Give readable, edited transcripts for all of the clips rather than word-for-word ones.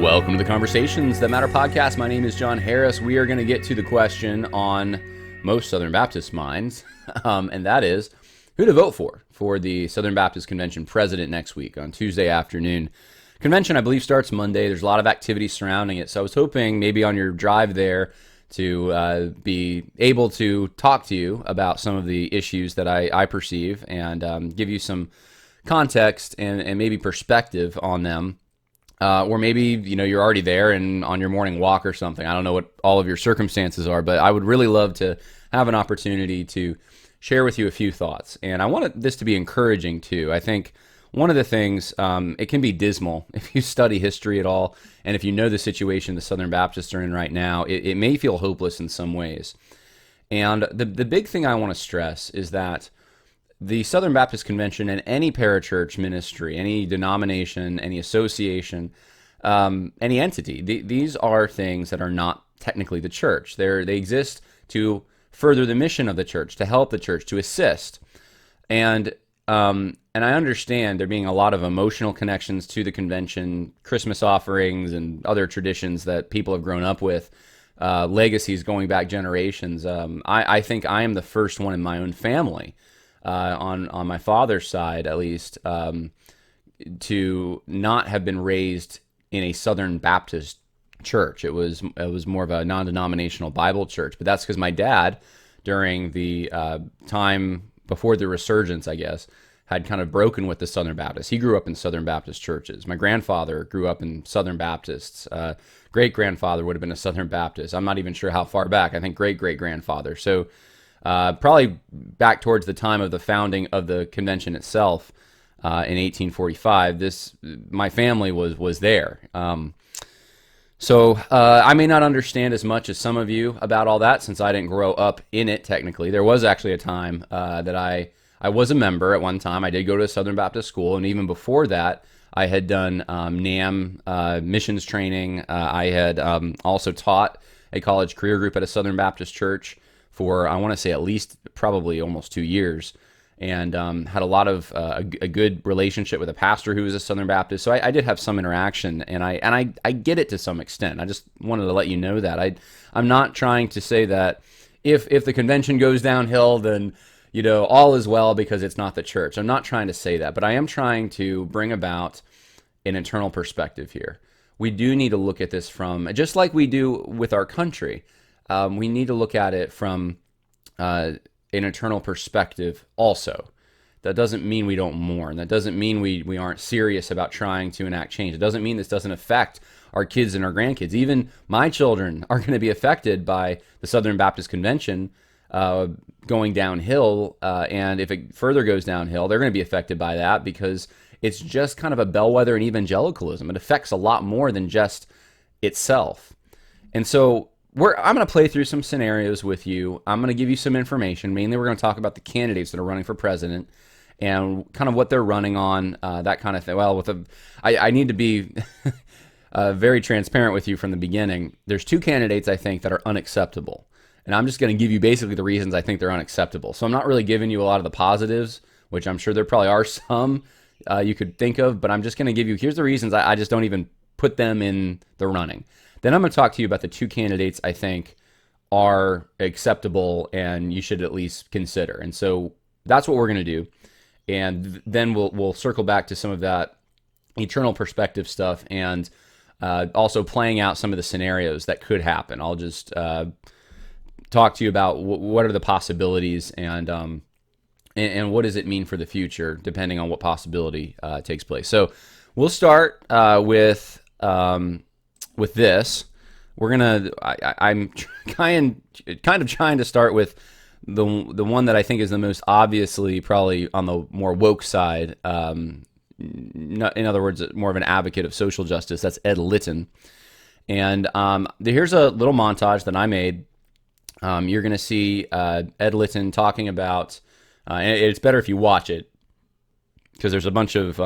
Welcome to the Conversations That Matter podcast. My name is John Harris. We are going to get to the question on most Southern Baptist minds, and that is who to vote for the Southern Baptist Convention president next week on Tuesday afternoon. Convention, I believe, starts Monday. There's a lot of activity surrounding it, so I was hoping maybe on your drive there to be able to talk to you about some of the issues that I perceive and give you some context and maybe perspective on them. Or maybe, you're already there and on your morning walk or something. I don't know what all of your circumstances are, but I would really love to have an opportunity to share with you a few thoughts. And I want this to be encouraging too. I think one of the things, it can be dismal if you study history at all, and if you know the situation the Southern Baptists are in right now, it may feel hopeless in some ways. And the big thing I want to stress is that the Southern Baptist Convention and any parachurch ministry, any denomination, any association, any entity, these are things that are not technically the church. They exist to further the mission of the church, to help the church, to assist. And I understand there being a lot of emotional connections to the convention, Christmas offerings and other traditions that people have grown up with, legacies going back generations. I think I am the first one in my own family, on my father's side at least, to not have been raised in a Southern Baptist church. It was more of a non-denominational Bible church, but that's because my dad, during the time before the resurgence, I guess, had kind of broken with the Southern Baptists. He grew up in Southern Baptist churches. My grandfather grew up in Southern Baptists. Great-grandfather would have been a Southern Baptist. I'm not even sure how far back. I think great-great-grandfather. So probably back towards the time of the founding of the convention itself in 1845. My family was there. So I may not understand as much as some of you about all that, since I didn't grow up in it technically. There was actually a time that I was a member at one time. I did go to a Southern Baptist school, and even before that, I had done NAM missions training. I had also taught a college career group at a Southern Baptist church for, I want to say, at least probably almost 2 years, and had a lot of a good relationship with a pastor who was a Southern Baptist. So I did have some interaction, and I get it to some extent. I just wanted to let you know that I'm not trying to say that if the convention goes downhill, then all is well because it's not the church. I'm not trying to say that, but I am trying to bring about an internal perspective here. We do need to look at this from, just like we do with our country, we need to look at it from an internal perspective also. That doesn't mean we don't mourn. That doesn't mean we aren't serious about trying to enact change. It doesn't mean this doesn't affect our kids and our grandkids. Even my children are going to be affected by the Southern Baptist Convention going downhill, and if it further goes downhill, they're going to be affected by that, because it's just kind of a bellwether in evangelicalism. It affects a lot more than just itself. And so I'm going to play through some scenarios with you. I'm going to give you some information. Mainly, we're going to talk about the candidates that are running for president and kind of what they're running on, that kind of thing. Well, I need to be very transparent with you from the beginning. There's two candidates I think that are unacceptable. And I'm just going to give you basically the reasons I think they're unacceptable. So I'm not really giving you a lot of the positives, which I'm sure there probably are some you could think of, but I'm just going to give you, here's the reasons I just don't even put them in the running. Then I'm going to talk to you about the two candidates I think are acceptable and you should at least consider. And so that's what we're going to do. And then we'll circle back to some of that eternal perspective stuff, and also playing out some of the scenarios that could happen. I'll just talk to you about what are the possibilities and what does it mean for the future, depending on what possibility takes place. So we'll start with this. I'm kind of trying to start with the one that I think is the most obviously probably on the more woke side. In other words, more of an advocate of social justice. That's Ed Litton. And here's a little montage that I made. You're going to see Ed Litton talking about, and it's better if you watch it, because there's a bunch of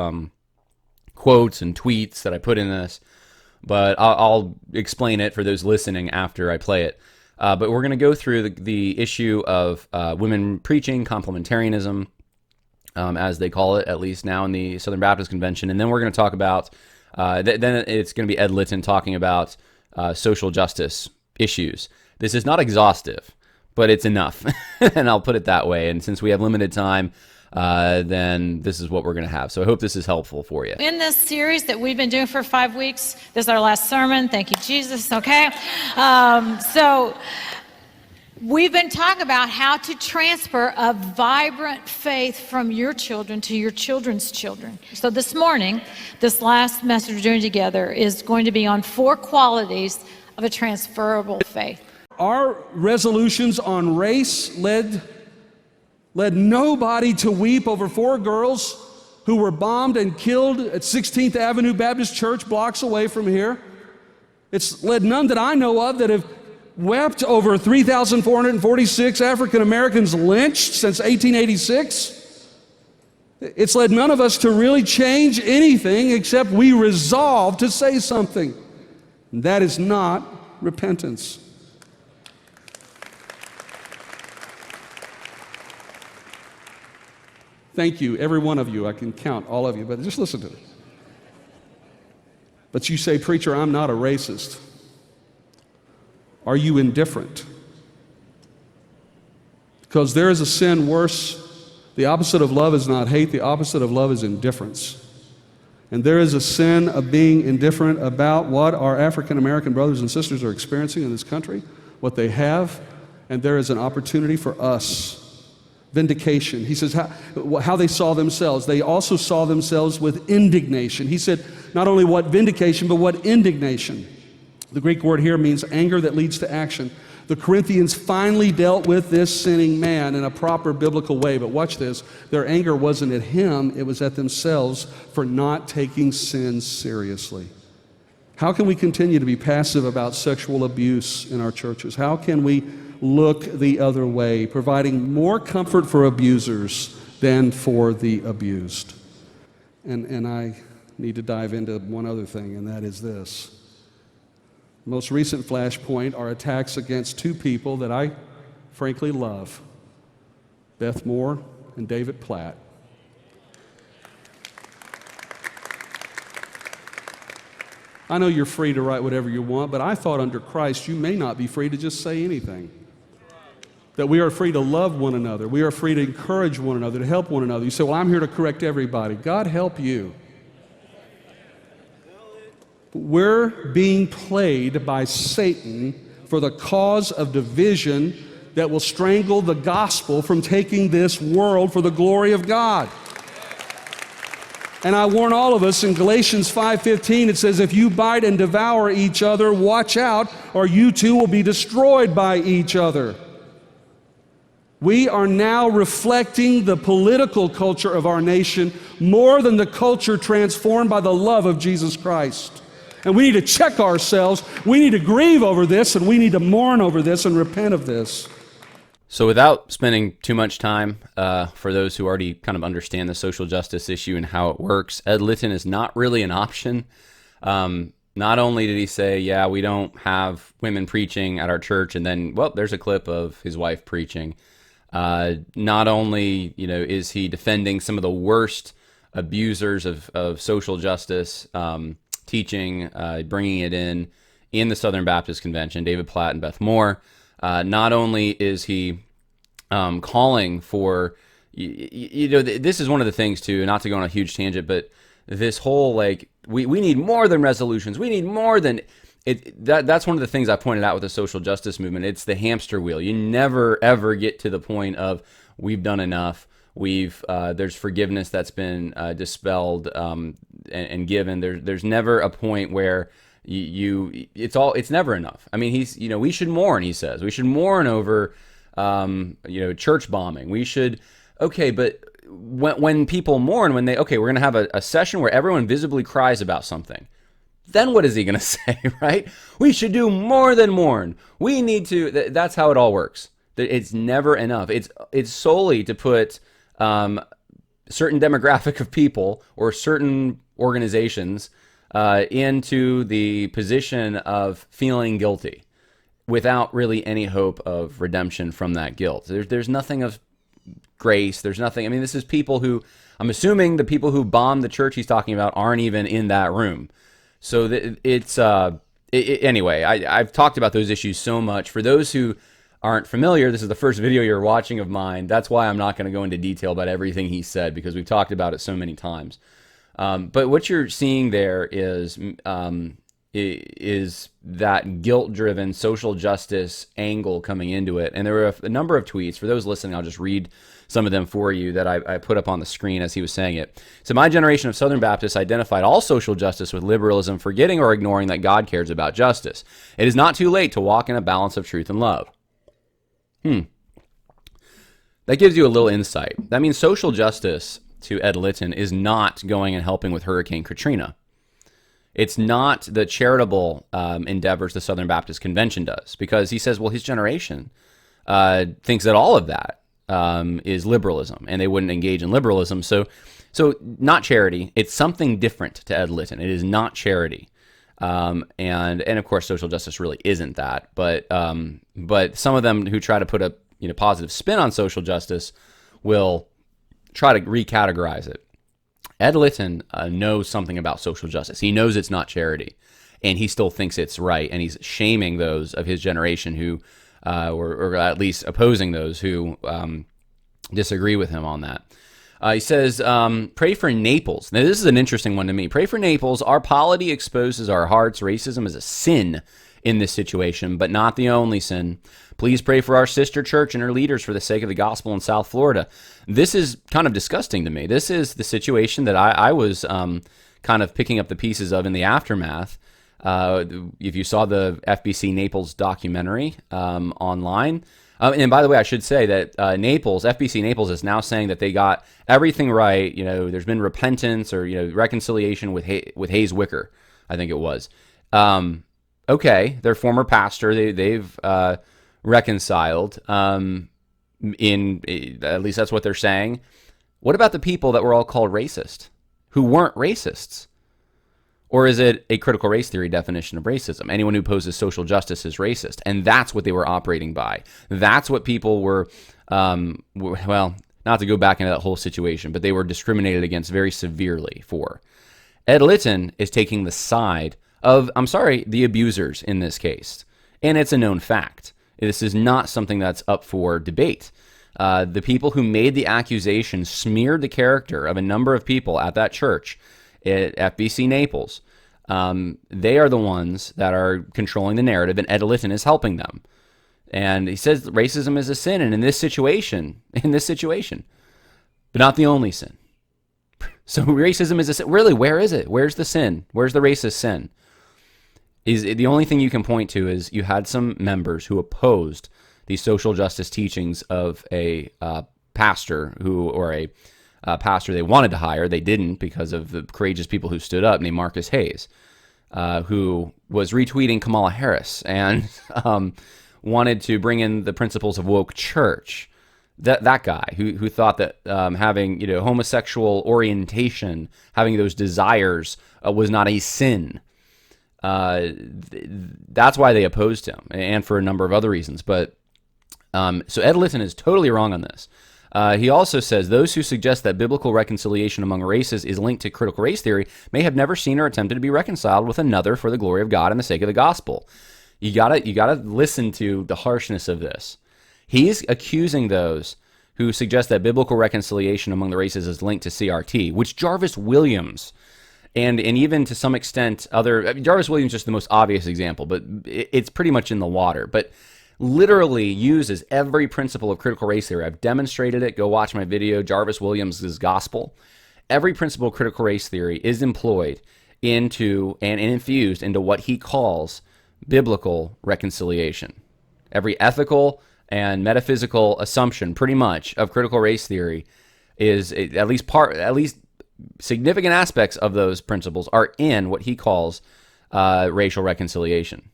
quotes and tweets that I put in this, but I'll explain it for those listening after I play it. But we're going to go through the issue of women preaching, complementarianism, as they call it, at least now in the Southern Baptist Convention, and then we're going to talk about Then it's going to be Ed Litton talking about social justice issues. This is not exhaustive, but it's enough, and I'll put it that way. And since we have limited time, then this is what we're going to have. So I hope this is helpful for you. In this series that we've been doing for 5 weeks, this is our last sermon. Thank you, Jesus. Okay. So we've been talking about how to transfer a vibrant faith from your children to your children's children. So this morning, this last message we're doing together is going to be on 4 qualities of a transferable faith. Our resolutions on race led nobody to weep over 4 girls who were bombed and killed at 16th Avenue Baptist Church blocks away from here. It's led none that I know of that have wept over 3,446 African Americans lynched since 1886. It's led none of us to really change anything except we resolve to say something. And that is not repentance. Thank you, every one of you. I can count all of you, but just listen to it. But you say, preacher, I'm not a racist. Are you indifferent? Because there is a sin worse. The opposite of love is not hate. The opposite of love is indifference. And there is a sin of being indifferent about what our African American brothers and sisters are experiencing in this country, what they have, and there is an opportunity for us. Vindication. He says how they saw themselves. They also saw themselves with indignation. He said not only what vindication, but what indignation. The Greek word here means anger that leads to action. The Corinthians finally dealt with this sinning man in a proper biblical way. But watch this. Their anger wasn't at him. It was at themselves for not taking sin seriously. How can we continue to be passive about sexual abuse in our churches? How can we look the other way, providing more comfort for abusers than for the abused? And I need to dive into one other thing, and that is this. Most recent flashpoint are attacks against 2 people that I frankly love, Beth Moore and David Platt. I know you're free to write whatever you want, but I thought under Christ you may not be free to just say anything. That we are free to love one another. We are free to encourage one another, to help one another. You say, well, I'm here to correct everybody. God help you. We're being played by Satan for the cause of division that will strangle the gospel from taking this world for the glory of God. And I warn all of us in Galatians 5:15, it says, if you bite and devour each other, watch out, or you too will be destroyed by each other. We are now reflecting the political culture of our nation more than the culture transformed by the love of Jesus Christ. And we need to check ourselves. We need to grieve over this, and we need to mourn over this and repent of this. So without spending too much time, for those who already kind of understand the social justice issue and how it works, Ed Litton is not really an option. Not only did he say, yeah, we don't have women preaching at our church, and then, well, there's a clip of his wife preaching. Not only, is he defending some of the worst abusers of social justice teaching, bringing it in the Southern Baptist Convention, David Platt and Beth Moore. Not only is he calling for, this is one of the things too, not to go on a huge tangent, but this whole we need more than resolutions. We need more than it. That's one of the things I pointed out with the social justice movement. It's the hamster wheel. You never ever get to the point of we've done enough. There's forgiveness that's been dispelled and given. There's never a point where it's never enough. I mean, we should mourn, he says. We should mourn over, church bombing. We should, but when people mourn, we're going to have a session where everyone visibly cries about something. Then what is he going to say, right? We should do more than mourn. We need to, that's how it all works. It's never enough. It's solely to put certain demographic of people or certain organizations into the position of feeling guilty without really any hope of redemption from that guilt. There's nothing of grace. There's nothing. I mean, this is people who, I'm assuming the people who bombed the church he's talking about aren't even in that room. So anyway, I've talked about those issues so much. For those who aren't familiar, this is the first video you're watching of mine. That's why I'm not going to go into detail about everything he said, because we've talked about it so many times. But what you're seeing there is that guilt-driven social justice angle coming into it. And there were a number of tweets. For those listening, I'll just read some of them for you that I put up on the screen as he was saying it. So my generation of Southern Baptists identified all social justice with liberalism, forgetting or ignoring that God cares about justice. It is not too late to walk in a balance of truth and love. That gives you a little insight. That means social justice to Ed Litton is not going and helping with Hurricane Katrina. It's not the charitable endeavors the Southern Baptist Convention does, because he says, well, his generation thinks that all of that is liberalism, and they wouldn't engage in liberalism. So not charity. It's something different to Ed Litton. It is not charity. And of course, social justice really isn't that. But some of them who try to put a positive spin on social justice will try to recategorize it. Ed Litton knows something about social justice. He knows it's not charity, and he still thinks it's right. And he's shaming those of his generation who, or at least opposing those who disagree with him on that. He says, pray for Naples. Now, this is an interesting one to me. Pray for Naples. Our polity exposes our hearts. Racism is a sin in this situation, but not the only sin. Please pray for our sister church and her leaders for the sake of the gospel in South Florida. This is kind of disgusting to me. This is the situation that I was kind of picking up the pieces of in the aftermath. If you saw the FBC Naples documentary online, and by the way, I should say that FBC Naples is now saying that they got everything right. There's been repentance or reconciliation with Hayes Wicker, I think it was. Okay, their former pastor, they've reconciled. At least that's what they're saying. What about the people that were all called racist, who weren't racists? Or is it a critical race theory definition of racism? Anyone who opposes social justice is racist. And that's what they were operating by. That's what people were, well, not to go back into that whole situation, but they were discriminated against very severely for. Ed Litton is taking the side of, the abusers in this case. And it's a known fact. This is not something that's up for debate. The people who made the accusation smeared the character of a number of people at that church at FBC Naples. They are the ones that are controlling the narrative, and Ed Litton is helping them. And he says racism is a sin, and in this situation, but not the only sin. So racism is a sin. Really, where is it? Where's the sin? Where's the racist sin? The only thing you can point to is you had some members who opposed the social justice teachings of a pastor a pastor they wanted to hire. They didn't because of the courageous people who stood up, named Marcus Hayes, who was retweeting Kamala Harris and wanted to bring in the principles of woke church. That guy who thought that having homosexual orientation, having those desires was not a sin. That's why they opposed him, and for a number of other reasons. But so Ed Litton is totally wrong on this. He also says those who suggest that biblical reconciliation among races is linked to critical race theory may have never seen or attempted to be reconciled with another for the glory of God and the sake of the gospel. You gotta listen to the harshness of this. He's accusing those who suggest that biblical reconciliation among the races is linked to CRT, which Jarvis Williams and even to some extent Jarvis Williams is just the most obvious example, but it's pretty much in the water. But literally uses every principle of critical race theory. I've demonstrated it. Go watch my video, Jarvis Williams' Gospel. Every principle of critical race theory is employed into and infused into what he calls biblical reconciliation. Every ethical and metaphysical assumption, pretty much, of critical race theory is at least significant aspects of those principles are in what he calls racial reconciliation.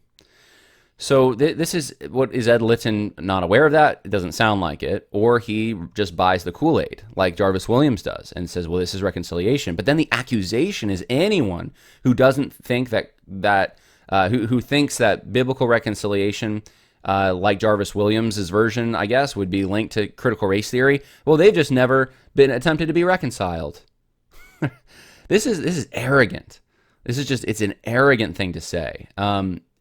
So this is what is Ed Litton not aware of that? It doesn't sound like it. Or he just buys the Kool-Aid like Jarvis Williams does and says, well, this is reconciliation. But then the accusation is anyone who doesn't think who thinks that biblical reconciliation, like Jarvis Williams' version, I guess, would be linked to critical race theory. Well, they've just never been attempted to be reconciled. This is arrogant. It's an arrogant thing to say.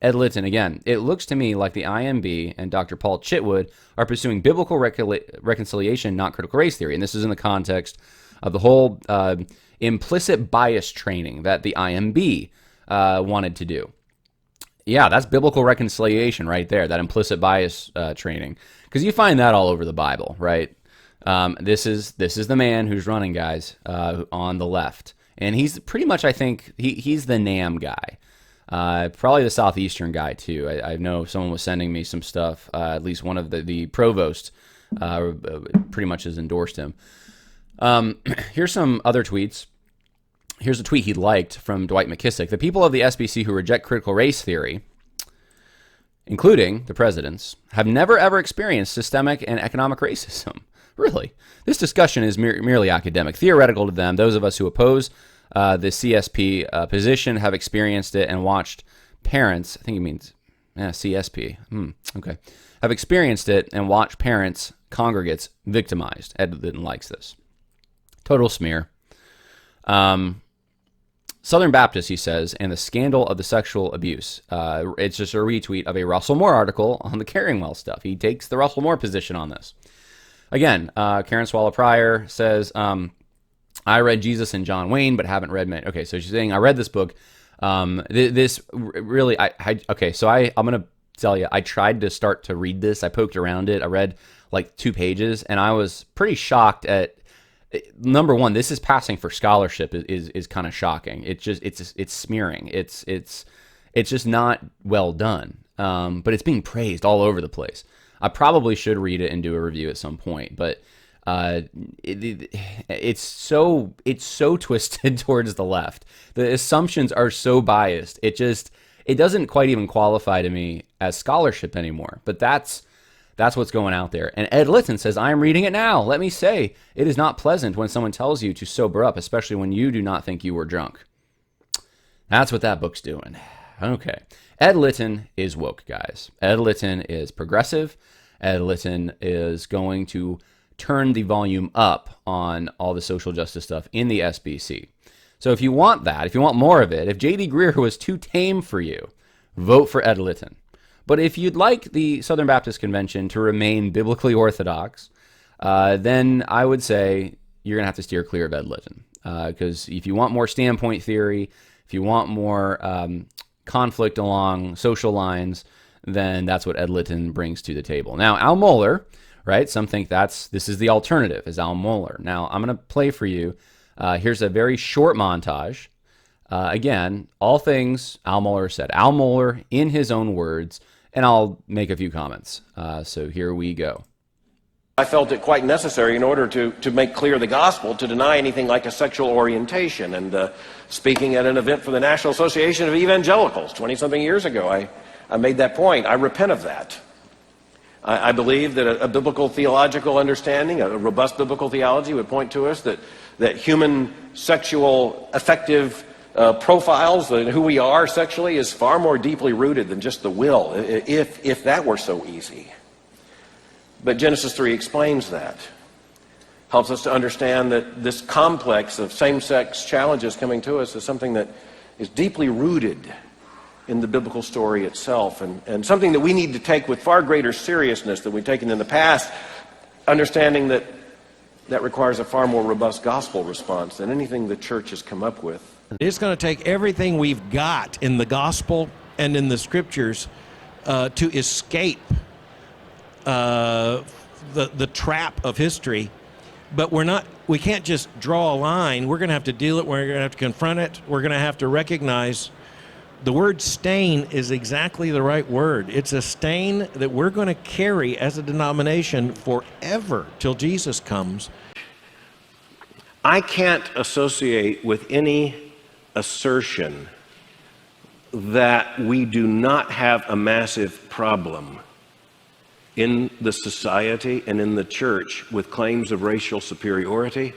Ed Litton, again, it looks to me like the IMB and Dr. Paul Chitwood are pursuing biblical reconciliation, not critical race theory. And this is in the context of the whole implicit bias training that the IMB wanted to do. Yeah, that's biblical reconciliation right there, that implicit bias training. Because you find that all over the Bible, right? This is the man who's running, guys, on the left. And he's pretty much, I think, he's the NAM guy. Probably the Southeastern guy, too. I know someone was sending me some stuff. At least one of the provost pretty much has endorsed him. Here's some other tweets. Here's a tweet he liked from Dwight McKissick. The people of the SBC who reject critical race theory, including the presidents, have never ever experienced systemic and economic racism. Really? This discussion is merely academic, theoretical to them. Those of us who oppose the CSP position have experienced it and watched parents, I think he means CSP, okay, have experienced it and watched parents, congregates victimized. Ed Litton likes this. Total smear. Southern Baptist, he says, and the scandal of the sexual abuse. It's just a retweet of a Russell Moore article on the Carringwell stuff. He takes the Russell Moore position on this. Again, Karen Swallow Pryor says, I read Jesus and John Wayne, but haven't read many. Okay, so she's saying, I read this book. This really, okay, so I'm going to tell you, I tried to start to read this. I poked around it. I read like 2 pages, and I was pretty shocked at, number one, this is passing for scholarship is kind of shocking. It's smearing. It's just not well done. But it's being praised all over the place. I probably should read it and do a review at some point, but it's so twisted towards the left. The assumptions are so biased. It doesn't quite even qualify to me as scholarship anymore. But that's what's going out there. And Ed Litton says, I am reading it now. Let me say, it is not pleasant when someone tells you to sober up, especially when you do not think you were drunk. That's what that book's doing. Okay. Ed Litton is woke, guys. Ed Litton is progressive. Ed Litton is going to turn the volume up on all the social justice stuff in the SBC. So if you want that, if you want more of it, if J.D. Greer was too tame for you, vote for Ed Litton. But if you'd like the Southern Baptist Convention to remain biblically orthodox, then I would say you're going to have to steer clear of Ed Litton. Because if you want more standpoint theory, if you want more conflict along social lines, then that's what Ed Litton brings to the table. Now, Al Mohler, right? Some think this is the alternative, is Al Mohler. Now, I'm going to play for you. Here's a very short montage. Again, all things Al Mohler said. Al Mohler in his own words, and I'll make a few comments. So here we go. I felt it quite necessary in order to make clear the gospel to deny anything like a sexual orientation. And speaking at an event for the National Association of Evangelicals 20-something years ago, I made that point. I repent of that. I believe that a biblical theological understanding, a robust biblical theology would point to us that human sexual affective profiles, who we are sexually, is far more deeply rooted than just the will, if that were so easy. But Genesis 3 explains that. Helps us to understand that this complex of same-sex challenges coming to us is something that is deeply rooted in the biblical story itself, and something that we need to take with far greater seriousness than we've taken in the past, understanding that requires a far more robust gospel response than anything the church has come up with. It's going to take everything we've got in the gospel and in the scriptures to escape the trap of history, but we can't just draw a line. We're going to have to deal it. We're going to have to confront it. We're going to have to recognize the word stain is exactly the right word. It's a stain that we're going to carry as a denomination forever till Jesus comes. I can't associate with any assertion that we do not have a massive problem in the society and in the church with claims of racial superiority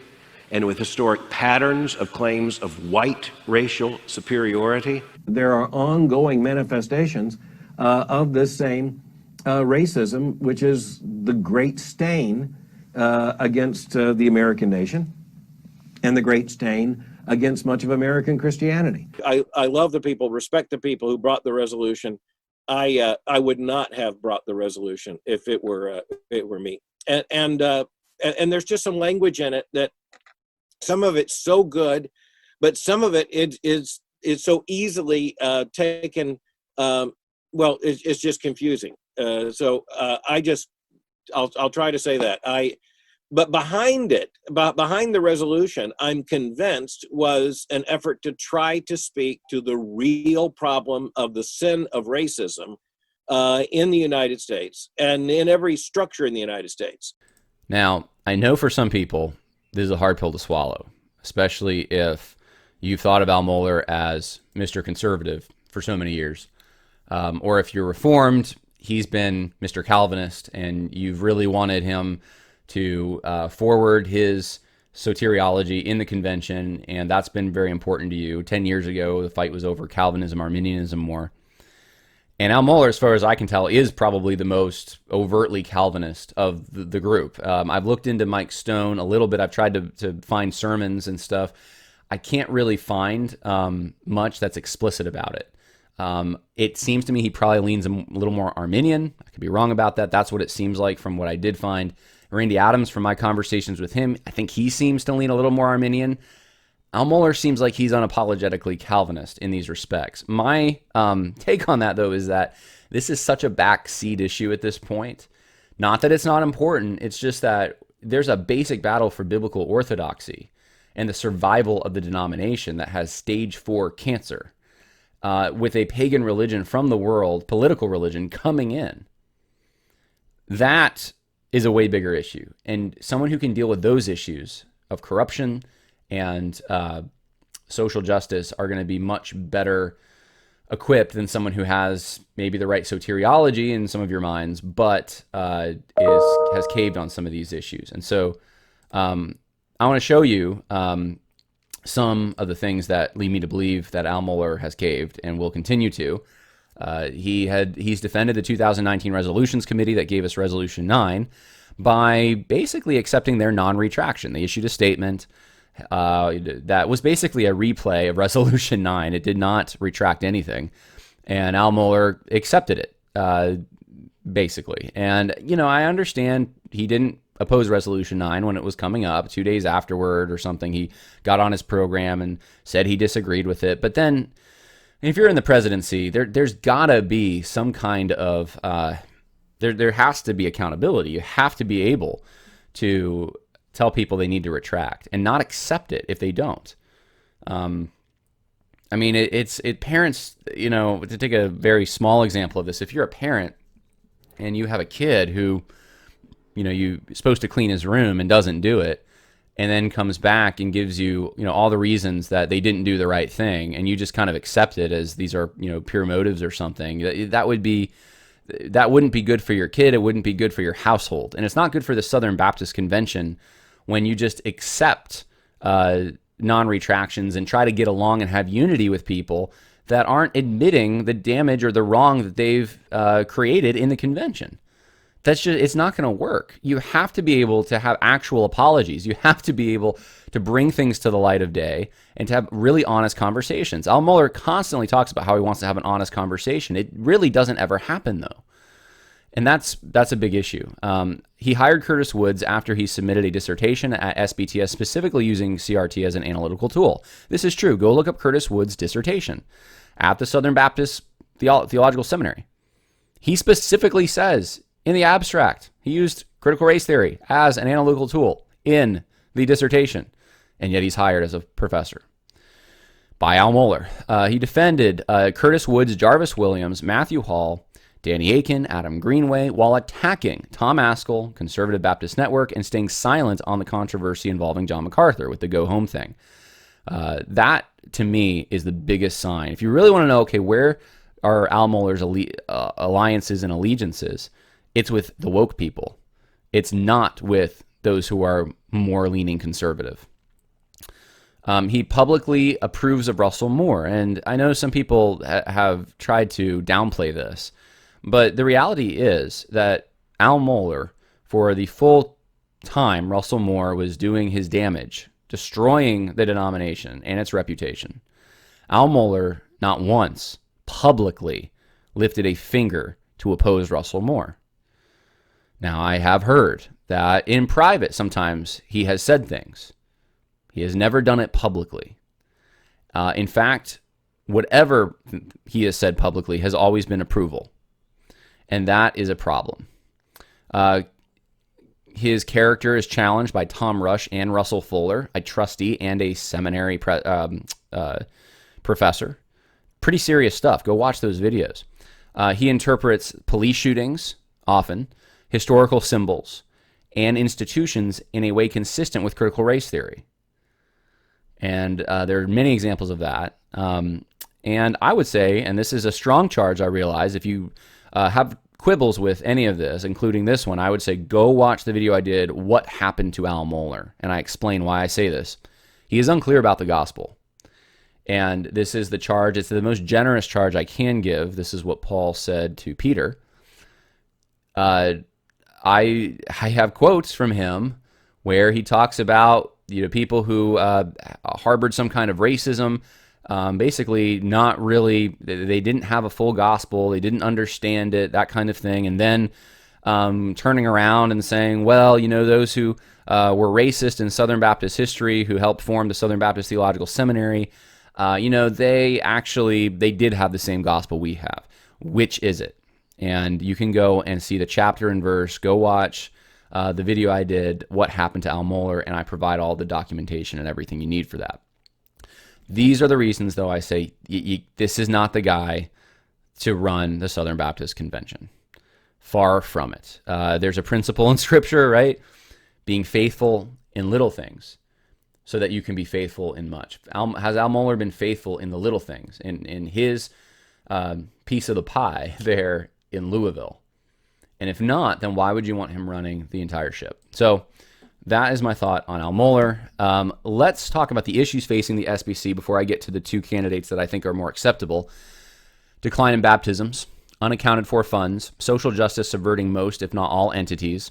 and with historic patterns of claims of white racial superiority. There are ongoing manifestations of this same racism, which is the great stain against the American nation and the great stain against much of American Christianity. I love the people, respect the people who brought the resolution. I would not have brought the resolution if it were me. And there's just some language in it that some of it's so good, but some of it is so easily taken. It's just confusing. So I'll try to say that. But behind the resolution, I'm convinced was an effort to try to speak to the real problem of the sin of racism in the United States and in every structure in the United States. Now, I know for some people, this is a hard pill to swallow, especially if you've thought of Al Mohler as Mr. Conservative for so many years. Or if you're Reformed, he's been Mr. Calvinist, and you've really wanted him to forward his soteriology in the convention, and that's been very important to you. 10 years ago, the fight was over Calvinism, Arminianism war. And Al Mohler, as far as I can tell, is probably the most overtly Calvinist of the group. I've looked into Mike Stone a little bit. I've tried to find sermons and stuff. I can't really find much that's explicit about it. It seems to me he probably leans a little more Arminian. I could be wrong about that. That's what it seems like from what I did find. Randy Adams, from my conversations with him, I think he seems to lean a little more Arminian. Al Mohler seems like he's unapologetically Calvinist in these respects. My take on that, though, is that this is such a backseat issue at this point. Not that it's not important. It's just that there's a basic battle for biblical orthodoxy and the survival of the denomination that has stage 4 cancer. With a pagan religion from the world, political religion, coming in. That is a way bigger issue. And someone who can deal with those issues of corruption and social justice are going to be much better equipped than someone who has maybe the right soteriology in some of your minds, but has caved on some of these issues. And so I want to show you some of the things that lead me to believe that Al Mohler has caved and will continue to. He's defended the 2019 Resolutions Committee that gave us Resolution 9 by basically accepting their non-retraction. They issued a statement that was basically a replay of Resolution 9. It did not retract anything. And Al Mohler accepted it, basically. And, I understand he didn't oppose Resolution 9 when it was coming up. 2 days afterward or something, he got on his program and said he disagreed with it. But then, if you're in the presidency, there's got to be some kind of, there has to be accountability. You have to be able to tell people they need to retract and not accept it if they don't. Parents, to take a very small example of this, if you're a parent and you have a kid who, you're supposed to clean his room and doesn't do it, and then comes back and gives you, all the reasons that they didn't do the right thing, and you just kind of accept it as these are, pure motives or something, that wouldn't be good for your kid. It wouldn't be good for your household. And it's not good for the Southern Baptist Convention when you just accept non-retractions and try to get along and have unity with people that aren't admitting the damage or the wrong that they've created in the convention. It's not going to work. You have to be able to have actual apologies. You have to be able to bring things to the light of day and to have really honest conversations. Al Mohler constantly talks about how he wants to have an honest conversation. It really doesn't ever happen, though. And that's a big issue. He hired Curtis Woods after he submitted a dissertation at SBTS, specifically using CRT as an analytical tool. This is true. Go look up Curtis Woods' dissertation at the Southern Baptist Theological Seminary. He specifically says, in the abstract, he used critical race theory as an analytical tool in the dissertation, and yet he's hired as a professor by Al Mohler. He defended Curtis Woods, Jarvis Williams, Matthew Hall, Danny Akin, Adam Greenway, while attacking Tom Askell, Conservative Baptist Network, and staying silent on the controversy involving John MacArthur with the Go Home thing. That, to me, is the biggest sign. If you really want to know, okay, where are Al Mohler's alliances and allegiances, it's with the woke people. It's not with those who are more leaning conservative. He publicly approves of Russell Moore, and I know some people have tried to downplay this, but the reality is that Al Mohler, for the full time Russell Moore was doing his damage destroying the denomination and its reputation. Al Mohler not once publicly lifted a finger to oppose Russell Moore. Now, I have heard that in private sometimes he has said things. He has never done it publicly. In fact, whatever he has said publicly has always been approval. And that is a problem. His character is challenged by Tom Rush and Russell Fuller, a trustee and a seminary professor. Pretty serious stuff. Go watch those videos. He interprets police shootings, often, historical symbols, and institutions in a way consistent with critical race theory. And there are many examples of that. And I would say, and this is a strong charge, I realize, if you have quibbles with any of this, including this one, I would say go watch the video I did, What Happened to Al Mohler, and I explain why I say this. He is unclear about the gospel. And this is the charge. It's the most generous charge I can give. This is what Paul said to Peter. I have quotes from him where he talks about people who harbored some kind of racism, basically not really, they didn't have a full gospel, they didn't understand it, that kind of thing, and then turning around and saying, well, those who were racist in Southern Baptist history, who helped form the Southern Baptist Theological Seminary, they did have the same gospel we have. Which is it? And you can go and see the chapter and verse. Go watch the video I did, What Happened to Al Mohler, and I provide all the documentation and everything you need for that. These are the reasons, though, I say this is not the guy to run the Southern Baptist Convention. Far from it. There's a principle in Scripture, right? Being faithful in little things so that you can be faithful in much. Has Al Mohler been faithful in the little things, in his piece of the pie there in Louisville? And if not, then why would you want him running the entire ship? So that is my thought on Al Mohler. Let's talk about the issues facing the SBC before I get to the two candidates that I think are more acceptable. Decline in baptisms, unaccounted for funds, social justice subverting most, if not all, entities.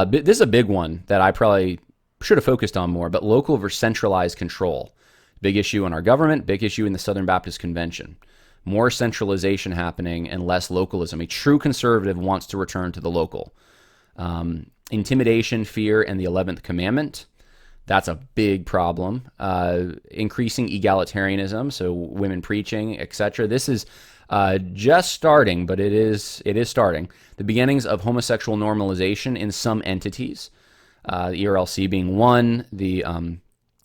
This is a big one that I probably should have focused on more, but local versus centralized control. Big issue in our government, big issue in the Southern Baptist Convention. More centralization happening and less localism. A true conservative wants to return to the local. Intimidation, fear, and the 11th commandment. That's a big problem. Increasing egalitarianism, so women preaching, etc. This is just starting, but it is starting. The beginnings of homosexual normalization in some entities. The ERLC being one.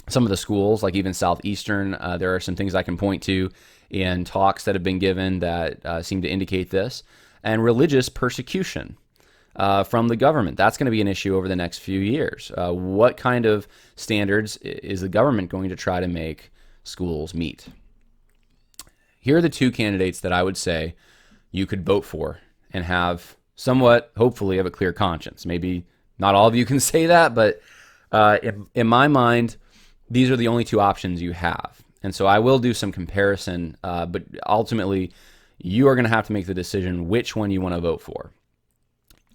Some of the schools, like even Southeastern, there are some things I can point to in talks that have been given that seem to indicate this. And religious persecution from the government. That's going to be an issue over the next few years. What kind of standards is the government going to try to make schools meet? Here are the two candidates that I would say you could vote for and have somewhat, hopefully, of a clear conscience. Maybe not all of you can say that, but in my mind, these are the only two options you have. And so I will do some comparison, but ultimately, you are going to have to make the decision which one you want to vote for.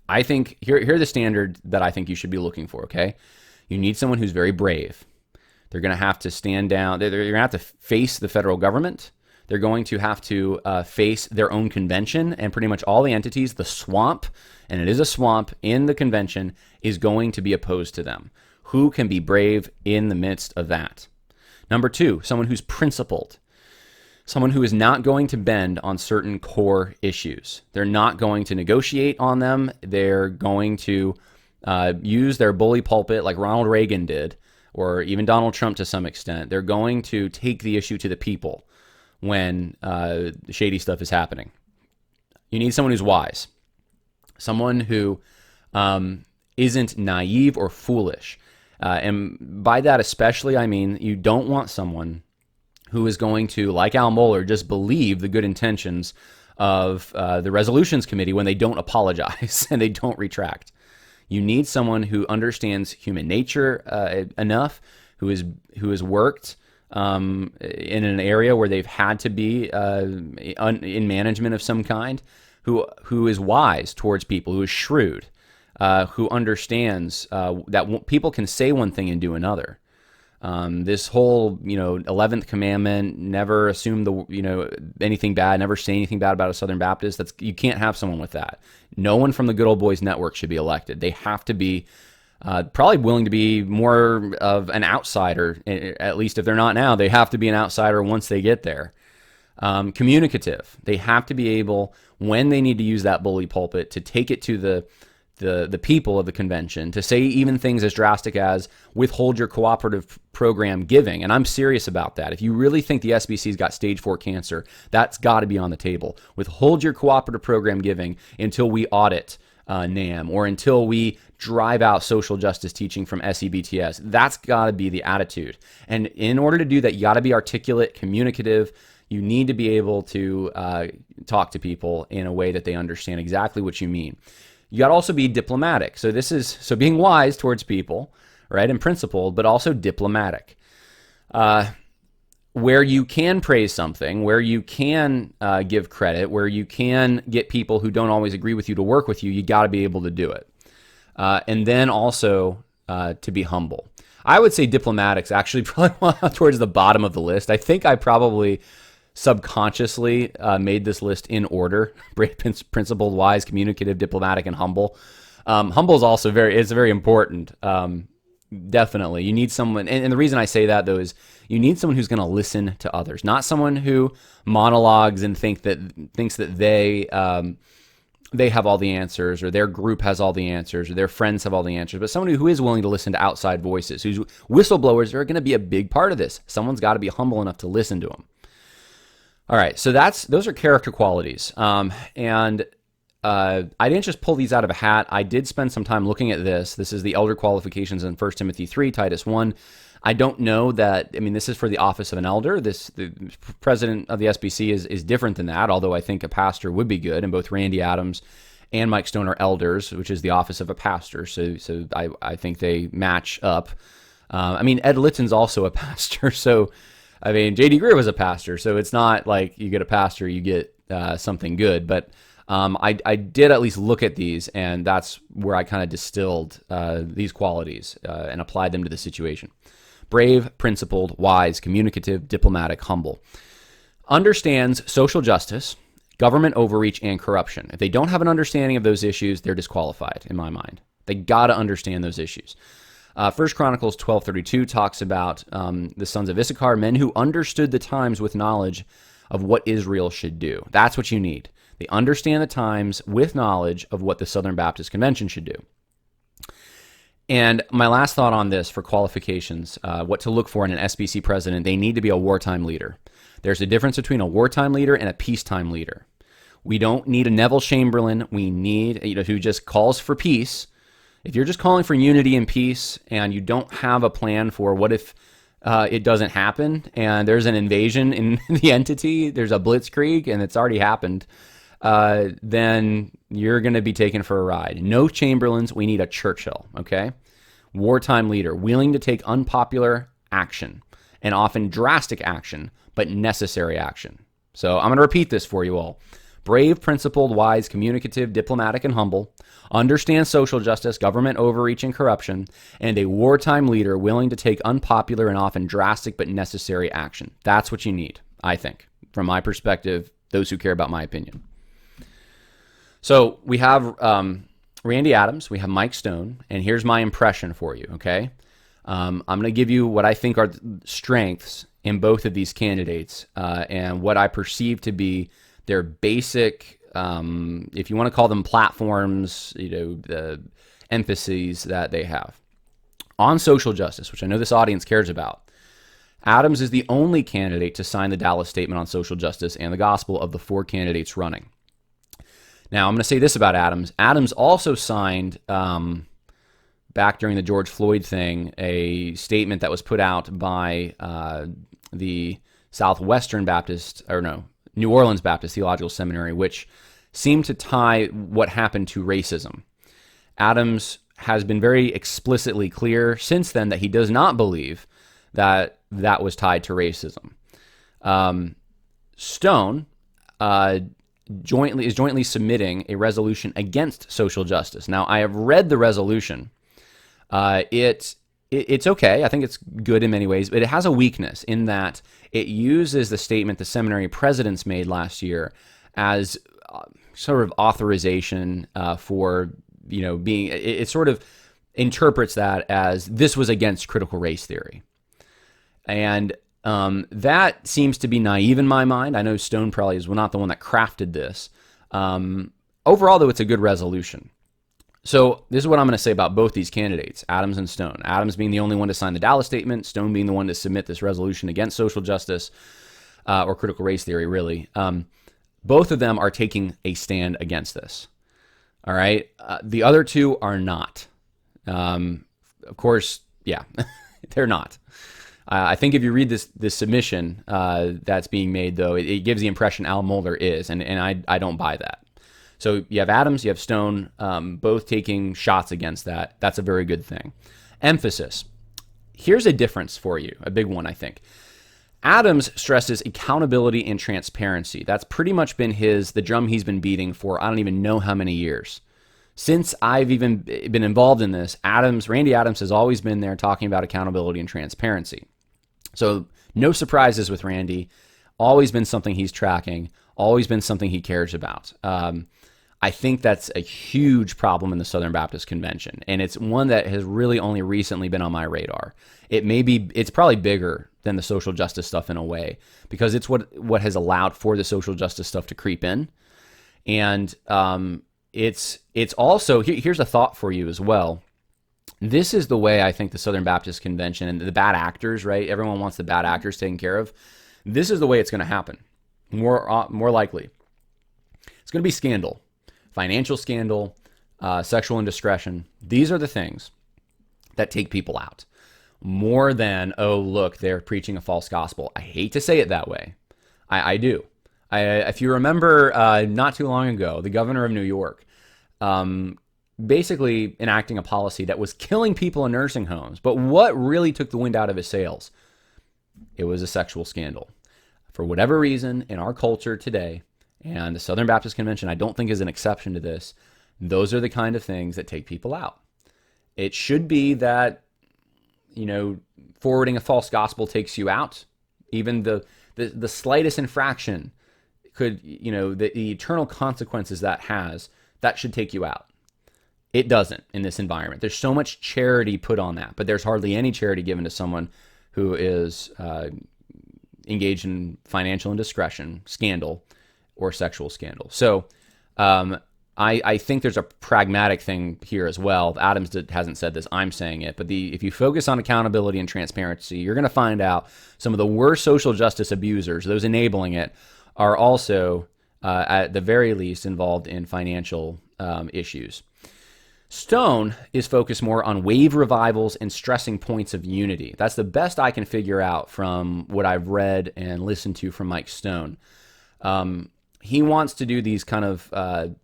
I think, here are the standard that I think you should be looking for, okay? You need someone who's very brave. They're going to have to stand down. They're going to have to face the federal government. They're going to have to face their own convention, and pretty much all the entities, the swamp, and it is a swamp in the convention, is going to be opposed to them. Who can be brave in the midst of that? Number two, someone who's principled. Someone who is not going to bend on certain core issues. They're not going to negotiate on them. They're going to use their bully pulpit like Ronald Reagan did, or even Donald Trump to some extent. They're going to take the issue to the people when shady stuff is happening. You need someone who's wise. Someone who isn't naive or foolish. And by that especially, I mean you don't want someone who is going to, like Al Mohler, just believe the good intentions of the Resolutions Committee when they don't apologize and they don't retract. You need someone who understands human nature enough, who has worked in an area where they've had to be in management of some kind, who is wise towards people, who is shrewd, who understands that people can say one thing and do another. This whole, 11th commandment, never assume anything bad, never say anything bad about a Southern Baptist. You can't have someone with that. No one from the Good Old Boys Network should be elected. They have to be probably willing to be more of an outsider, at least if they're not now. They have to be an outsider once they get there. Communicative. They have to be able, when they need to use that bully pulpit, to take it to the people of the convention, to say even things as drastic as withhold your cooperative program giving. And I'm serious about that. If you really think the SBC's got stage 4 cancer, that's got to be on the table. Withhold your cooperative program giving until we audit NAM, or until we drive out social justice teaching from SEBTS. That's got to be the attitude. And in order to do that, you got to be articulate, communicative. You need to be able to talk to people in a way that they understand exactly what you mean. You got to also be diplomatic. So being wise towards people, right, and principled, but also diplomatic. Where you can praise something, where you can give credit, where you can get people who don't always agree with you to work with you, you got to be able to do it. And then also to be humble. I would say diplomatic's actually probably towards the bottom of the list. I think I probably subconsciously made this list in order: brave, principled, wise, communicative, diplomatic, and humble. Humble is also very important. Definitely, you need someone, and the reason I say that though is you need someone who's going to listen to others, not someone who monologues and thinks that they have all the answers, or their group has all the answers, or their friends have all the answers, but someone who is willing to listen to outside voices, whose whistleblowers are going to be a big part of this. Someone's got to be humble enough to listen to them. All right, so those are character qualities, and I didn't just pull these out of a hat. I did spend some time looking at this. This is the elder qualifications in 1 Timothy 3, Titus 1. I don't know that, this is for the office of an elder. The president of the SBC is different than that, although I think a pastor would be good, and both Randy Adams and Mike Stone are elders, which is the office of a pastor, so I think they match up. Ed Litton's also a pastor, so J.D. Greer was a pastor, so it's not like you get a pastor, you get something good, but I did at least look at these, and that's where I kind of distilled these qualities and applied them to the situation. Brave, principled, wise, communicative, diplomatic, humble. Understands social justice, government overreach, and corruption. If they don't have an understanding of those issues, they're disqualified, in my mind. They got to understand those issues. 1 Chronicles 12:32 talks about the sons of Issachar, men who understood the times with knowledge of what Israel should do. That's what you need. They understand the times with knowledge of what the Southern Baptist Convention should do. And my last thought on this for qualifications, what to look for in an SBC president: they need to be a wartime leader. There's a difference between a wartime leader and a peacetime leader. We don't need a Neville Chamberlain. We need, who just calls for peace. If you're just calling for unity and peace and you don't have a plan for what if it doesn't happen and there's an invasion in the entity, there's a blitzkrieg and it's already happened, then you're going to be taken for a ride. No Chamberlains. We need a Churchill, okay? Wartime leader, willing to take unpopular action, and often drastic action, but necessary action. So I'm going to repeat this for you all. Brave, principled, wise, communicative, diplomatic, and humble. Understands social justice, government overreach, and corruption. And a wartime leader willing to take unpopular and often drastic but necessary action. That's what you need, I think, from my perspective, those who care about my opinion. So we have Randy Adams, we have Mike Stone, and here's my impression for you, okay? I'm going to give you what I think are strengths in both of these candidates and what I perceive to be their basic, if you want to call them platforms, the emphases that they have. On social justice, which I know this audience cares about, Adams is the only candidate to sign the Dallas Statement on Social Justice and the Gospel of the 4 candidates running. Now, I'm going to say this about Adams. Adams also signed, back during the George Floyd thing, a statement that was put out by the New Orleans Baptist Theological Seminary, which seemed to tie what happened to racism. Adams has been very explicitly clear since then that he does not believe that that was tied to racism. Stone is jointly submitting a resolution against social justice. Now, I have read the resolution. It it's okay. I think it's good in many ways, but it has a weakness in that it uses the statement the seminary presidents made last year as sort of authorization for, being, it sort of interprets that as this was against critical race theory. And that seems to be naive in my mind. I know Stone probably is not the one that crafted this. Overall, though, it's a good resolution. So this is what I'm going to say about both these candidates, Adams and Stone. Adams being the only one to sign the Dallas Statement, Stone being the one to submit this resolution against social justice or critical race theory, really. Both of them are taking a stand against this. All right? The other two are not. Of course, yeah, they're not. I think if you read this submission that's being made, though, it gives the impression Al Mohler is, and I don't buy that. So you have Adams, you have Stone, both taking shots against that. That's a very good thing. Emphasis. Here's a difference for you, a big one, I think. Adams stresses accountability and transparency. That's pretty much been the drum he's been beating for I don't even know how many years. Since I've even been involved in this, Randy Adams has always been there talking about accountability and transparency. So no surprises with Randy. Always been something he's tracking. Always been something he cares about. I think that's a huge problem in the Southern Baptist Convention, and it's one that has really only recently been on my radar. It's probably bigger than the social justice stuff in a way, because it's what has allowed for the social justice stuff to creep in. And it's also, here's a thought for you as well. This is the way I think the Southern Baptist Convention and the bad actors, right? Everyone wants the bad actors taken care of. This is the way it's going to happen. More likely. It's going to be scandal, financial scandal, sexual indiscretion. These are the things that take people out more than, oh, look, they're preaching a false gospel. I hate to say it that way. I do. If you remember not too long ago, the governor of New York basically enacting a policy that was killing people in nursing homes. But what really took the wind out of his sails? It was a sexual scandal. For whatever reason, in our culture today, and the Southern Baptist Convention, I don't think is an exception to this, those are the kind of things that take people out. It should be that, forwarding a false gospel takes you out. Even the slightest infraction could, the eternal consequences that should take you out. It doesn't in this environment. There's so much charity put on that, but there's hardly any charity given to someone who is engaged in financial indiscretion, scandal, or sexual scandal. So I think there's a pragmatic thing here as well. Adams hasn't said this, I'm saying it, but if you focus on accountability and transparency, you're going to find out some of the worst social justice abusers, those enabling it, are also, at the very least, involved in financial issues. Stone is focused more on wave revivals and stressing points of unity. That's the best I can figure out from what I've read and listened to from Mike Stone. He wants to do these kind of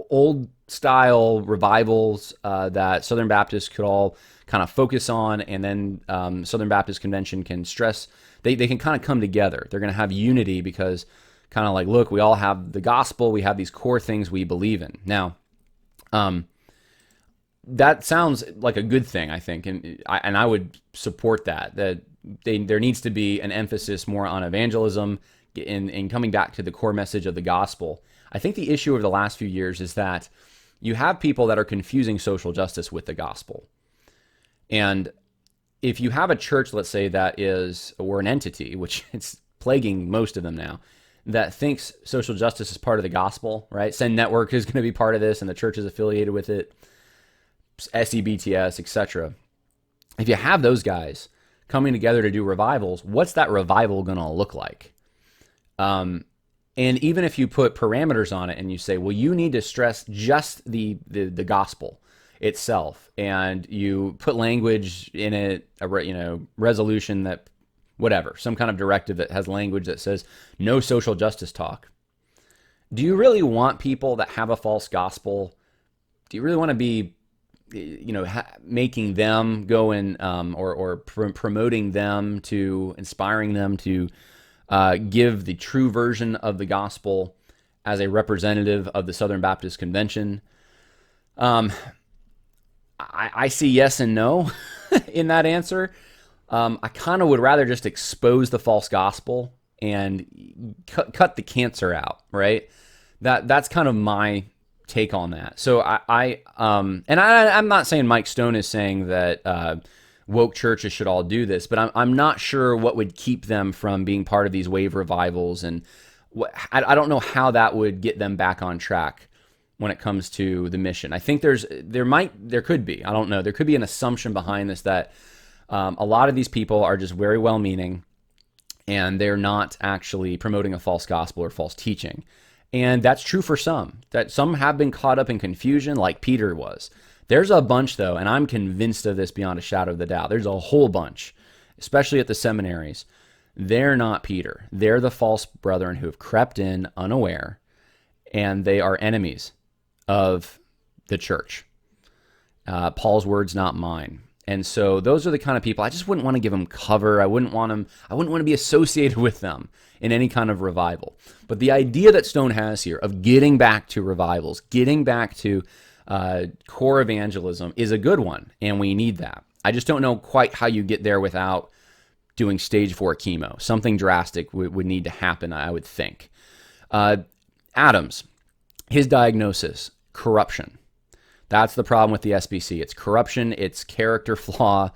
old-style revivals that Southern Baptists could all kind of focus on, and then Southern Baptist Convention can stress. They can kind of come together. They're going to have unity because kind of like, look, we all have the gospel. We have these core things we believe in. Now, that sounds like a good thing, I think, and I would support that. That there needs to be an emphasis more on evangelism and coming back to the core message of the gospel. I think the issue over the last few years is that you have people that are confusing social justice with the gospel. And if you have a church, let's say, that is, or an entity, which it's plaguing most of them now, that thinks social justice is part of the gospel, right? Send Network is going to be part of this, and the church is affiliated with it, SEBTS, etc. If you have those guys coming together to do revivals, what's that revival going to look like? And even if you put parameters on it and you say, well, you need to stress just the gospel itself, and you put language in it, resolution that, whatever, some kind of directive that has language that says no social justice talk. Do you really want people that have a false gospel? Do you really want to be, making them go in or promoting them, to inspiring them to give the true version of the gospel as a representative of the Southern Baptist Convention? I see yes and no. in that answer. I kind of would rather just expose the false gospel and cut the cancer out, right? That's kind of my take on that. So I'm not saying Mike Stone is saying that woke churches should all do this, but I'm not sure what would keep them from being part of these wave revivals, and I don't know how that would get them back on track when it comes to the mission. I think there could be, I don't know, there could be an assumption behind this that a lot of these people are just very well-meaning, and they're not actually promoting a false gospel or false teaching. And that's true for some. That some have been caught up in confusion, like Peter was. There's a bunch, though, and I'm convinced of this beyond a shadow of the doubt. There's a whole bunch, especially at the seminaries. They're not Peter. They're the false brethren who have crept in unaware, and they are enemies of the church. Paul's words, not mine. And so those are the kind of people I just wouldn't want to give them cover. I wouldn't want to be associated with them in any kind of revival. But the idea that Stone has here of getting back to revivals, getting back to core evangelism is a good one, and we need that. I just don't know quite how you get there without doing stage 4 chemo. Something drastic would need to happen, I would think. Adams, his diagnosis, corruption. That's the problem with the SBC. It's corruption, it's character flaw,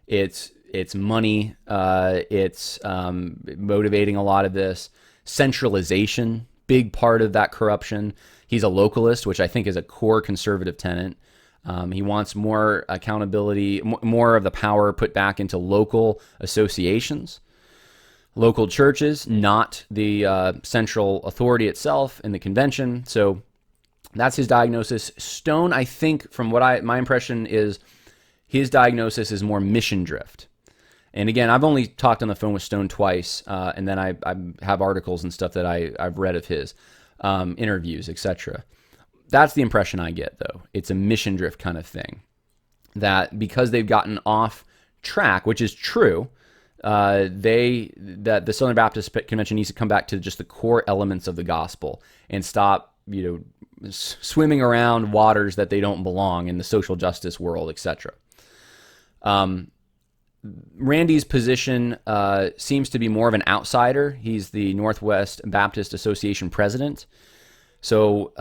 it's money, it's motivating a lot of this. Centralization, big part of that corruption. He's a localist, which I think is a core conservative tenet. He wants more accountability, more of the power put back into local associations, local churches, not the central authority itself in the convention. So that's his diagnosis. Stone, I think, from what my impression is, his diagnosis is more mission drift. And again, I've only talked on the phone with Stone twice, and then I have articles and stuff that I've read of his, interviews, etc. That's the impression I get, though. It's a mission drift kind of thing. That because they've gotten off track, which is true, that the Southern Baptist Convention needs to come back to just the core elements of the gospel and stop, swimming around waters that they don't belong in the social justice world, etc. Randy's position seems to be more of an outsider. He's the Northwest Baptist Association president. So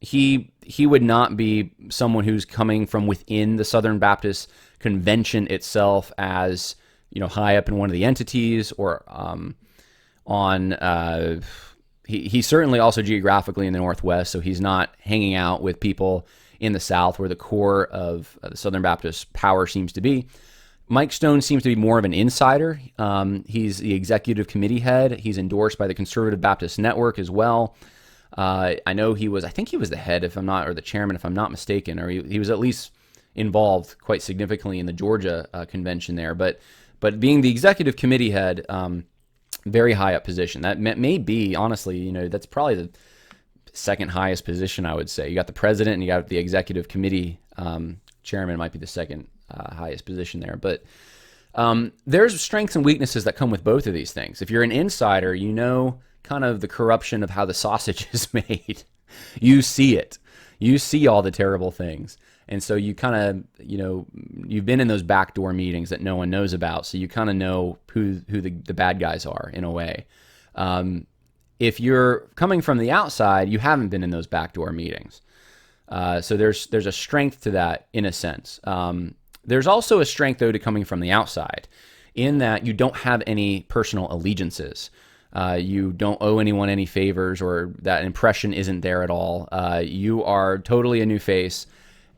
he would not be someone who's coming from within the Southern Baptist Convention itself as, high up in one of the entities or he's certainly also geographically in the Northwest, so he's not hanging out with people in the South where the core of the Southern Baptist power seems to be. Mike Stone seems to be more of an insider. He's the executive committee head. He's endorsed by the Conservative Baptist Network as well. I think he was the head, or the chairman, if I'm not mistaken, or he was at least involved quite significantly in the Georgia convention there. But being the executive committee head, very high up position. That may be, honestly, that's probably the second highest position, I would say. You got the president and you got the executive committee chairman might be the second highest position there. But there's strengths and weaknesses that come with both of these things. If you're an insider, kind of the corruption of how the sausage is made. You see it. You see all the terrible things. And so you kind of, you've been in those backdoor meetings that no one knows about. So you kind of know who the bad guys are in a way. If you're coming from the outside, you haven't been in those backdoor meetings. So there's a strength to that in a sense. There's also a strength, though, to coming from the outside in that you don't have any personal allegiances. You don't owe anyone any favors, or that impression isn't there at all. You are totally a new face,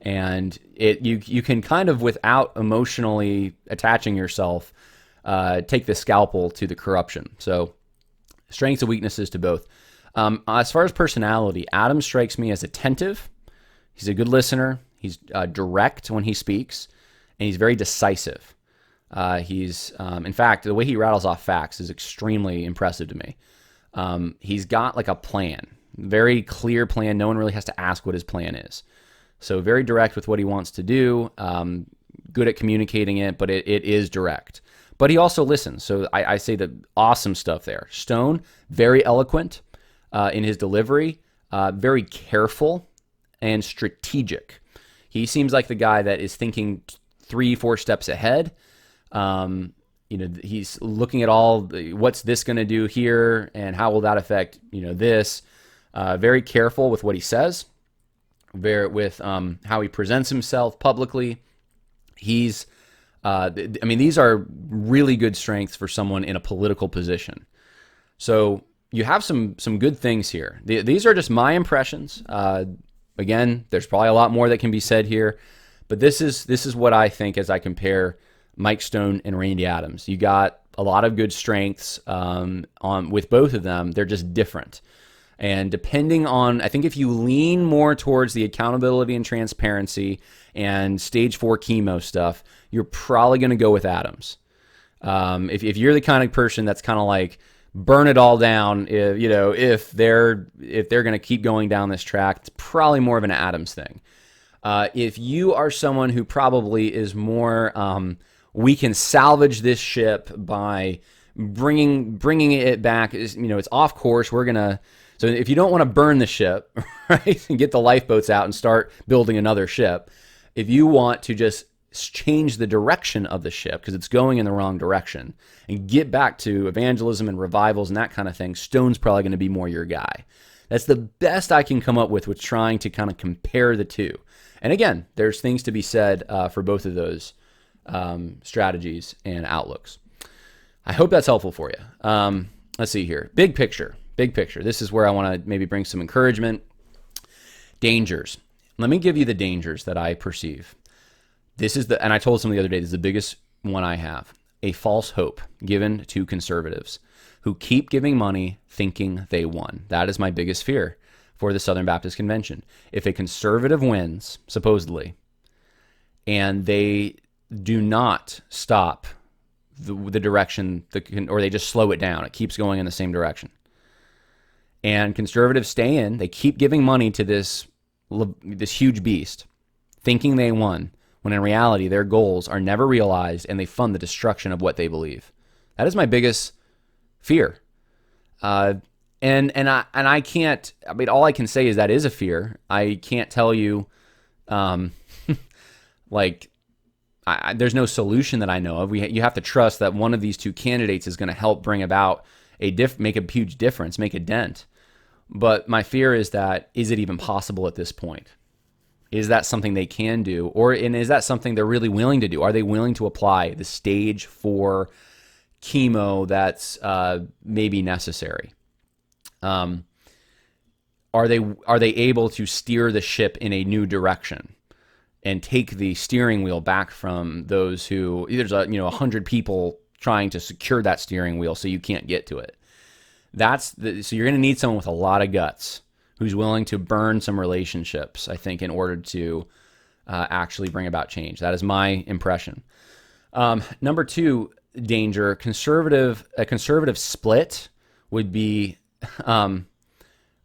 and you can kind of, without emotionally attaching yourself, take the scalpel to the corruption. So strengths and weaknesses to both. As far as personality, Adam strikes me as attentive. He's a good listener. He's direct when he speaks, and he's very decisive. In fact, the way he rattles off facts is extremely impressive to me. He's got like a plan, very clear plan. No one really has to ask what his plan is. So very direct with what he wants to do, good at communicating it, but it is direct. But he also listens. So I say the awesome stuff there. Stone, very eloquent in his delivery, very careful and strategic. He seems like the guy that is thinking 3-4 steps ahead. He's looking at what's this going to do here and how will that affect, this. Very careful with what he says, with how he presents himself publicly. These are really good strengths for someone in a political position. So you have some good things here. These are just my impressions. Again, there's probably a lot more that can be said here, but this is what I think as I compare Mike Stone and Randy Adams. You got a lot of good strengths with both of them. They're just different. And depending on, I think if you lean more towards the accountability and transparency and stage 4 chemo stuff, you're probably going to go with Adams. If you're the kind of person that's kind of like burn it all down, if they're going to keep going down this track, it's probably more of an Adams thing. If you are someone who probably is more, we can salvage this ship by bringing it back. It's off course. So if you don't want to burn the ship, right, and get the lifeboats out and start building another ship, if you want to just change the direction of the ship because it's going in the wrong direction and get back to evangelism and revivals and that kind of thing, Stone's probably going to be more your guy. That's the best I can come up with trying to kind of compare the two. And again, there's things to be said for both of those strategies and outlooks. I hope that's helpful for you. Let's see here. Big picture. This is where I want to maybe bring some encouragement. Dangers. Let me give you the dangers that I perceive. And I told someone the other day, this is the biggest one I have. A false hope given to conservatives who keep giving money thinking they won. That is my biggest fear for the Southern Baptist Convention. If a conservative wins, supposedly, and they do not stop the direction, or they just slow it down, it keeps going in the same direction, and conservatives stay in, they keep giving money to this huge beast, thinking they won, when in reality their goals are never realized and they fund the destruction of what they believe. That is my biggest fear. And I can't, all I can say is that is a fear. I can't tell you, there's no solution that I know of. You have to trust that one of these two candidates is going to help bring about make a huge difference, make a dent. But my fear is is it even possible at this point? Is that something they can do? And is that something they're really willing to do? Are they willing to apply the stage 4 chemo that's maybe necessary? Are they able to steer the ship in a new direction and take the steering wheel back from those who, there's 100 people trying to secure that steering wheel so you can't get to it? So you're going to need someone with a lot of guts who's willing to burn some relationships, I think, in order to actually bring about change. That is my impression. Number 2, danger. A conservative split would be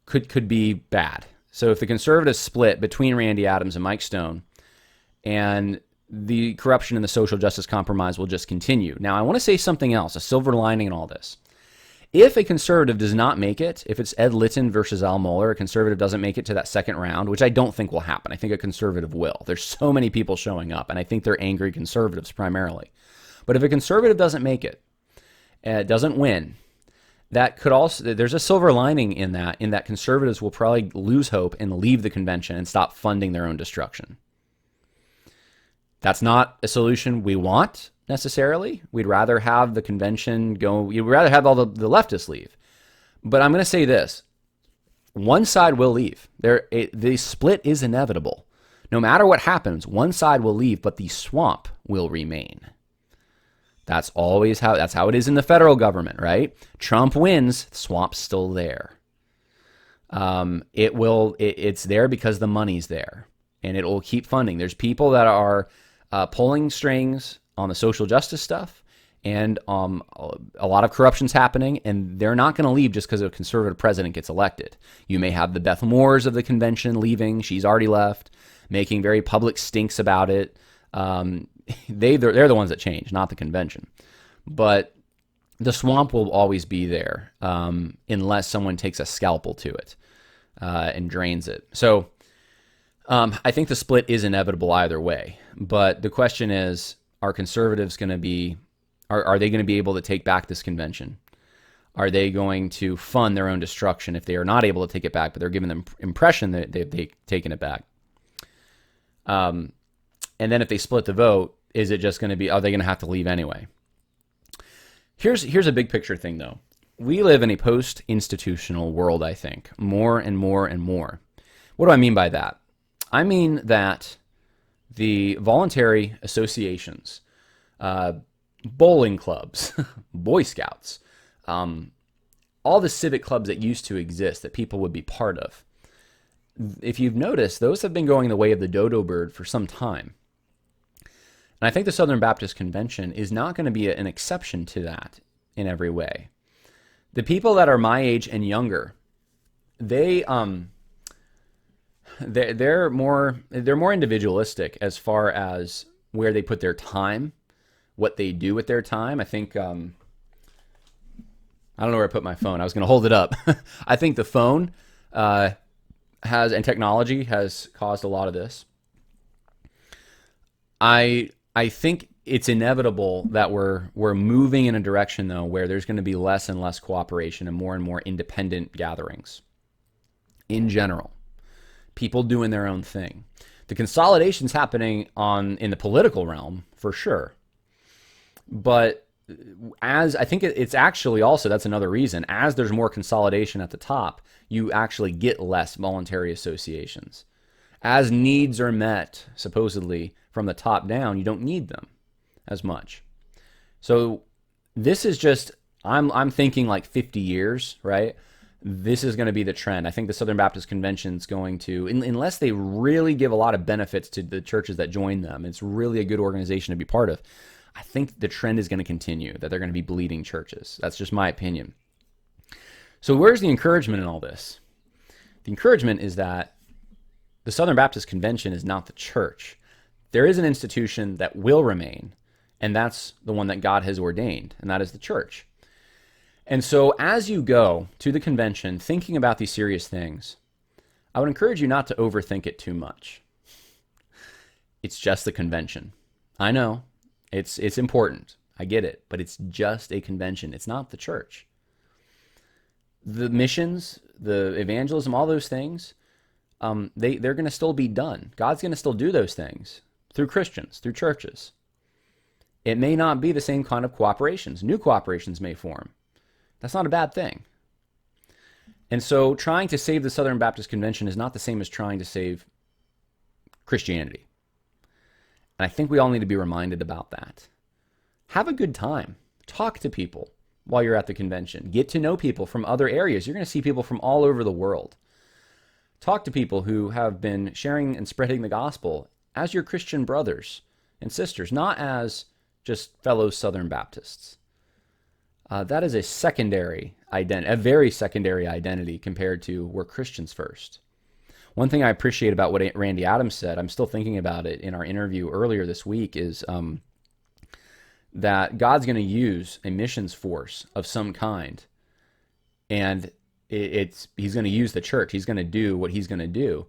could be bad. So if the conservatives split between Randy Adams and Mike Stone, and the corruption and the social justice compromise will just continue. Now, I want to say something else, a silver lining in all this. If a conservative does not make it, if it's Ed Litton versus Al Mueller, a conservative doesn't make it to that second round, which I don't think will happen. I think a conservative will. There's so many people showing up, and I think they're angry conservatives primarily. But if a conservative doesn't make it, doesn't win, that could also, there's a silver lining in that conservatives will probably lose hope and leave the convention and stop funding their own destruction. That's not a solution we want necessarily. We'd rather have the convention go, we'd rather have all the leftists leave. But I'm going to say this. One side will leave. The split is inevitable. No matter what happens, one side will leave, but the swamp will remain. That's how it is in the federal government, right? Trump wins, the swamp's still there. It's there because the money's there, and it will keep funding. There's people that are pulling strings on the social justice stuff, and a lot of corruption's happening, and they're not going to leave just because a conservative president gets elected. You may have the Beth Moores of the convention leaving. She's already left, making very public stinks about it. They're the ones that change, not the convention. But the swamp will always be there unless someone takes a scalpel to it and drains it. So I think the split is inevitable either way. But the question is, are conservatives going to be, are they going to be able to take back this convention? Are they going to fund their own destruction if they are not able to take it back, but they're giving them impression that they've taken it back? And then if they split the vote, is it just going to be, are they going to have to leave anyway? Here's a big picture thing, though. We live in a post-institutional world, I think, more and more and more. What do I mean by that? I mean that the voluntary associations, bowling clubs, Boy Scouts, all the civic clubs that used to exist that people would be part of, if you've noticed, those have been going the way of the dodo bird for some time. And I think the Southern Baptist Convention is not going to be an exception to that in every way. The people that are my age and younger, they're more individualistic as far as where they put their time, what they do with their time. I think I don't know where I put my phone. I was going to hold it up. I think the phone and technology has caused a lot of this. I think it's inevitable that we're moving in a direction, though, where there's going to be less and less cooperation and more independent gatherings in general. People doing their own thing. The consolidation's happening in the political realm, for sure. But as I think it's actually also, that's another reason, as there's more consolidation at the top, you actually get less voluntary associations. As needs are met, supposedly, from the top down, you don't need them as much. So this is just, I'm thinking like 50 years, right? This is going to be the trend. I think the Southern Baptist Convention is going to, unless they really give a lot of benefits to the churches that join them, it's really a good organization to be part of. I think the trend is going to continue, that they're going to be bleeding churches. That's just my opinion. So where's the encouragement in all this? The encouragement is that the Southern Baptist Convention is not the church. There is an institution that will remain, and that's the one that God has ordained, and that is the church. And so as you go to the convention thinking about these serious things, I would encourage you not to overthink it too much. It's just the convention. I know, it's important. I get it, but it's just a convention. It's not the church. The missions, the evangelism, all those things, they're going to still be done. God's going to still do those things through Christians, through churches. It may not be the same kind of cooperations. New cooperations may form. That's not a bad thing. And so trying to save the Southern Baptist Convention is not the same as trying to save Christianity. And I think we all need to be reminded about that. Have a good time. Talk to people while you're at the convention. Get to know people from other areas. You're going to see people from all over the world. Talk to people who have been sharing and spreading the gospel as your Christian brothers and sisters, not as just fellow Southern Baptists. That is a secondary identity, a very secondary identity compared to we're Christians first. One thing I appreciate about what Randy Adams said, I'm still thinking about it in our interview earlier this week, is that God's going to use a missions force of some kind, and he's going to use the church. He's going to do what he's going to do,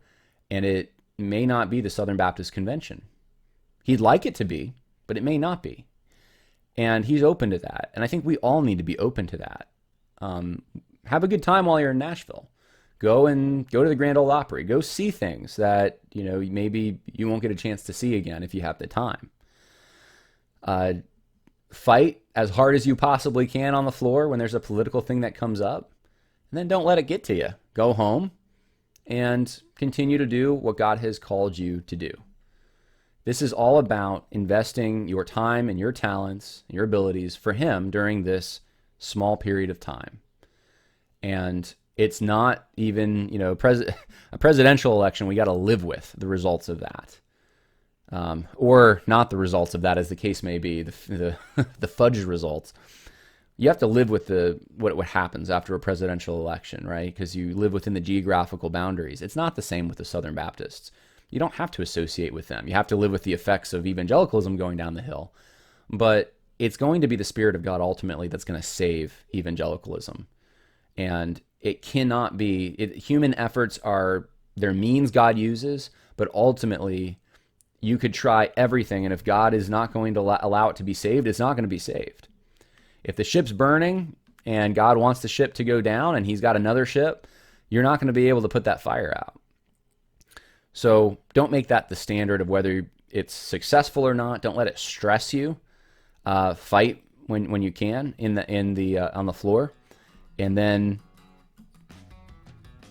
and it may not be the Southern Baptist Convention. He'd like it to be, but it may not be. And he's open to that. And I think we all need to be open to that. Have a good time while you're in Nashville. Go to the Grand Ole Opry. Go see things that, maybe you won't get a chance to see again if you have the time. Fight as hard as you possibly can on the floor when there's a political thing that comes up. And then don't let it get to you. Go home and continue to do what God has called you to do. This is all about investing your time and your talents, and your abilities for Him during this small period of time. And it's not even, a presidential election. We got to live with the results of that, or not the results of that, as the case may be. The fudged results. You have to live with what happens after a presidential election, right? Because you live within the geographical boundaries. It's not the same with the Southern Baptists. You don't have to associate with them. You have to live with the effects of evangelicalism going down the hill. But it's going to be the Spirit of God ultimately that's going to save evangelicalism. And it cannot be, human efforts are their means God uses, but ultimately you could try everything, and if God is not going to allow it to be saved, it's not going to be saved. If the ship's burning and God wants the ship to go down and he's got another ship, you're not going to be able to put that fire out. So don't make that the standard of whether it's successful or not. Don't let it stress you. Fight when you can on the floor, and then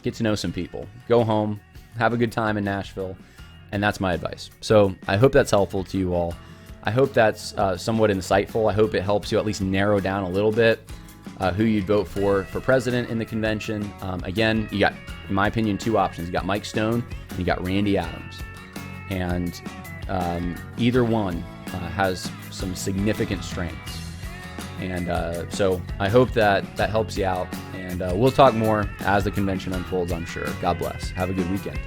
get to know some people. Go home, have a good time in Nashville, and that's my advice. So I hope that's helpful to you all. I hope that's somewhat insightful. I hope it helps you at least narrow down a little bit who you'd vote for president in the convention. Again, you got, in my opinion, two options. You got Mike Stone and you got Randy Adams. And either one has some significant strengths. And so I hope that helps you out. And we'll talk more as the convention unfolds, I'm sure. God bless. Have a good weekend.